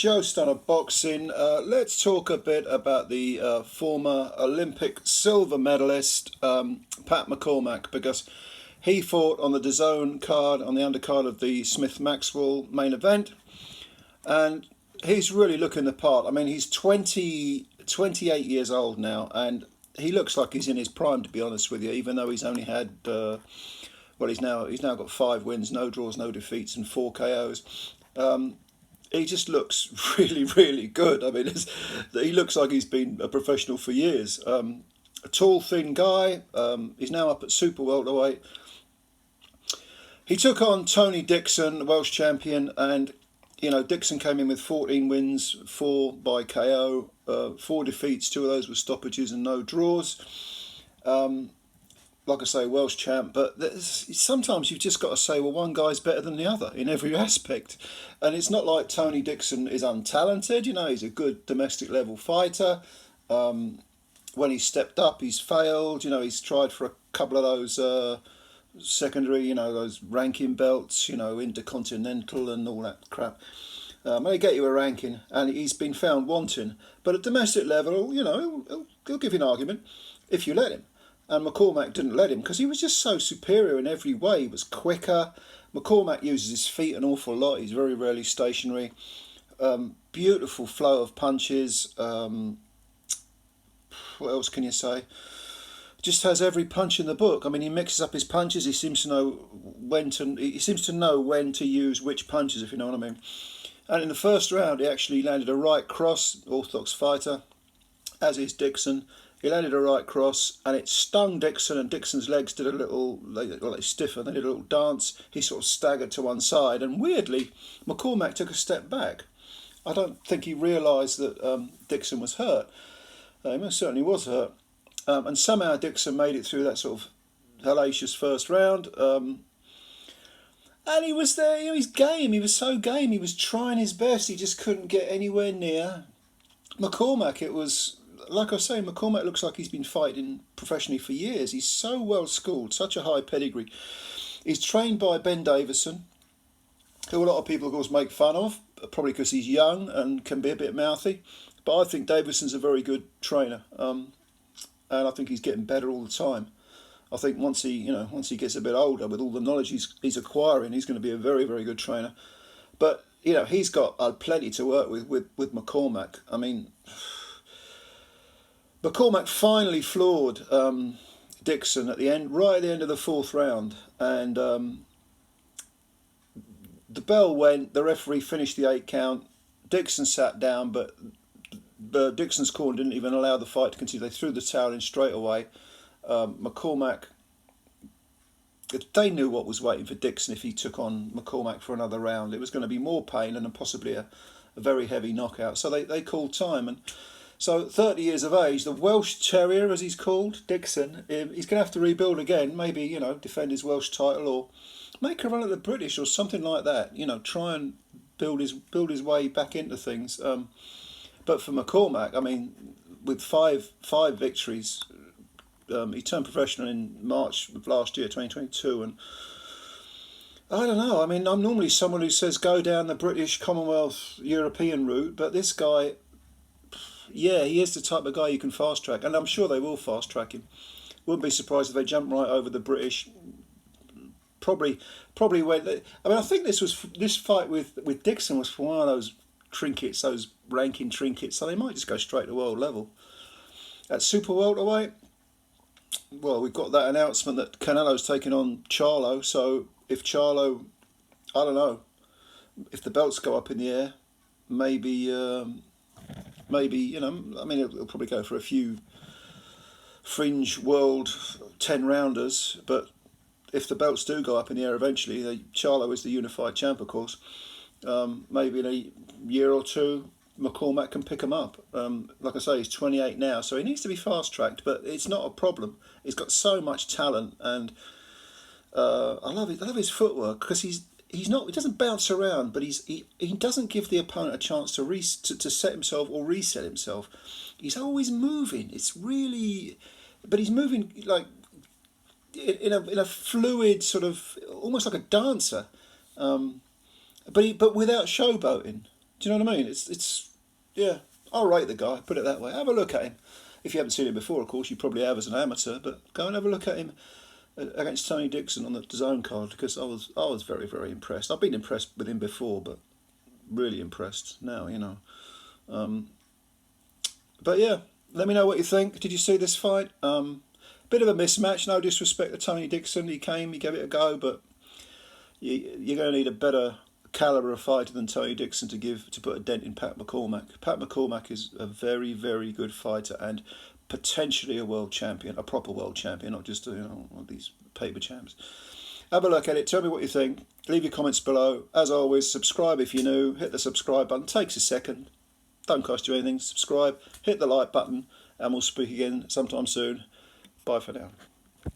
Joe Stunner Boxing. Let's talk a bit about the former Olympic silver medalist, Pat McCormack, because he fought on the DAZN card, on the undercard of the Smith-Maxwell main event, and he's really looking the part. I mean, he's 28 years old now, and he looks like he's in his prime, to be honest with you, even though he's only had, he's now got 5 wins, no draws, no defeats, and 4 KOs. He just looks really, really good. I mean, he looks like he's been a professional for years. A tall, thin guy. He's now up at super welterweight. He took on Tony Dixon, the Welsh champion, and Dixon came in with 14 wins, 4 by KO, 4 defeats, 2 of those were stoppages and no draws. Like I say, Welsh champ, but sometimes you've just got to say, well, one guy's better than the other in every aspect. And it's not like Tony Dixon is untalented, he's a good domestic level fighter. When he's stepped up, he's failed, he's tried for a couple of those secondary, those ranking belts, intercontinental and all that crap. May get you a ranking, and he's been found wanting. But at domestic level, he'll give you an argument if you let him. And McCormack didn't let him because he was just so superior in every way. He was quicker. McCormack uses his feet an awful lot. He's very rarely stationary. Beautiful flow of punches. What else can you say? Just has every punch in the book. I mean, he mixes up his punches. He seems to know when to use which punches, if you know what I mean. And in the first round, he actually landed a right cross. Orthodox fighter, as is Dixon. He landed a right cross, and it stung Dixon, and Dixon's legs did they stiffened, they did a little dance. He sort of staggered to one side, and weirdly, McCormack took a step back. I don't think he realised that Dixon was hurt. He most certainly was hurt. And somehow Dixon made it through that sort of hellacious first round. And he was there, he's game. He was so game. He was trying his best. He just couldn't get anywhere near McCormack. It was... Like I say, McCormack looks like he's been fighting professionally for years. He's so well schooled, such a high pedigree. He's trained by Ben Davison, who a lot of people, of course, make fun of, probably because he's young and can be a bit mouthy. But I think Davison's a very good trainer, and I think he's getting better all the time. I think once he gets a bit older, with all the knowledge he's acquiring, he's going to be a very, very good trainer. But he's got plenty to work with McCormack. I mean, McCormack finally floored Dixon right at the end of the 4th round, and the bell went. The referee finished the 8 count. Dixon sat down, but Dixon's corner didn't even allow the fight to continue. They threw the towel in straight away. McCormack, they knew what was waiting for Dixon if he took on McCormack for another round. It was going to be more pain and possibly a very heavy knockout. So they called time. And so 30 years of age, the Welsh Terrier, as he's called, Dixon, he's going to have to rebuild again, maybe, defend his Welsh title or make a run at the British or something like that, try and build his way back into things. But for McCormack, I mean, with five victories, he turned professional in March of last year, 2022, and I don't know, I mean, I'm normally someone who says go down the British, Commonwealth, European route, but this guy... Yeah, he is the type of guy you can fast track, and I'm sure they will fast track him. Wouldn't be surprised if they jump right over the British. Probably when I think this fight with Dixon was for one of those trinkets, those ranking trinkets. So they might just go straight to world level. At super welterweight, well, we've got that announcement that Canelo's taking on Charlo. So if Charlo, I don't know, if the belts go up in the air, maybe, it'll probably go for a few fringe world 10-rounders, but if the belts do go up in the air eventually, Charlo is the unified champ, of course. Maybe in a year or two, McCormack can pick him up. Like I say, he's 28 now, so he needs to be fast-tracked, but it's not a problem. He's got so much talent, and I love his footwork, because he doesn't bounce around, but he doesn't give the opponent a chance to set himself or reset himself. He's always moving. It's really, but he's moving like in a fluid sort of, almost like a dancer, but without showboating. Do you know what I mean? Yeah, I'll rate the guy, put it that way. Have a look at him. If you haven't seen him before, of course, you probably have as an amateur, but go and have a look at him against Tony Dixon on the DAZN card, because I was very, very impressed. I've been impressed with him before, but really impressed now, you know. But yeah, let me know what you think. Did you see this fight? Bit of a mismatch, no disrespect to Tony Dixon. He came, he gave it a go, but you're going to need a better calibre of fighter than Tony Dixon to put a dent in Pat McCormack. Pat McCormack is a very, very good fighter and potentially a world champion, a proper world champion, not just one of these paper champs. Have a look at it. Tell me what you think. Leave your comments below. As always, subscribe if you're new. Hit the subscribe button. Takes a second. Don't cost you anything. Subscribe. Hit the like button, and we'll speak again sometime soon. Bye for now.